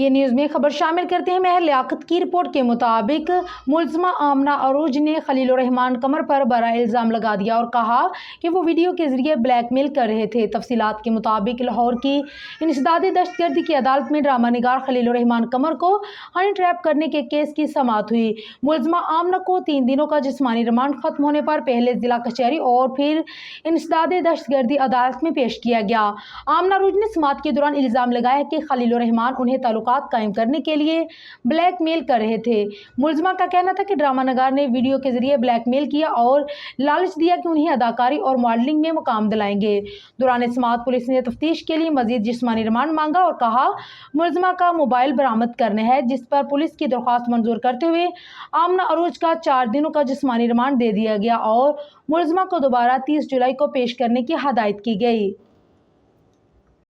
ये न्यूज़ में खबर शामिल करते हैं। महर लियाकत की रिपोर्ट के मुताबिक मुलज़मा आमना अरूज ने खलीलुर रहमान कमर पर बड़ा इल्ज़ाम लगा दिया और कहा कि वो वीडियो के जरिए ब्लैकमेल कर रहे थे। तफसीलात के मुताबिक लाहौर की इंसदादी दहशतगर्दी की अदालत में ड्रामा निगार खलीलुर रहमान कमर को हनी ट्रैप करने के केस की समाअत हुई। मुलज़मा आमना को 3 दिनों का जिस्मानी रिमांड खत्म होने पर पहले जिला कचहरी और फिर इंसदादी दहशतगर्दी अदालत में पेश किया गया। आमना अरूज ने समाअत के दौरान इल्ज़ाम लगाया कि खलीलुर रहमान उन्हें ताल्लुकात कायम करने के लिए ब्लैकमेल कर रहे थे। मुलज़मा का कहना था कि ड्रामा नगार ने वीडियो के जरिए ब्लैकमेल किया और लालच दिया कि उन्हें अदाकारी और मॉडलिंग में मुकाम दिलाएंगे। दौरान समाअत पुलिस ने तफ्तीश के लिए मजीद जिस्मानी रिमांड मांगा और कहा मुलज़मा का मोबाइल बरामद करना है, जिस पर पुलिस की दरख्वास्त मंजूर करते हुए आमना अरूज का 4 दिनों का जिस्मानी रिमांड दे दिया गया और मुलज़मा को दोबारा 30 जुलाई को पेश करने की हदायत की गई।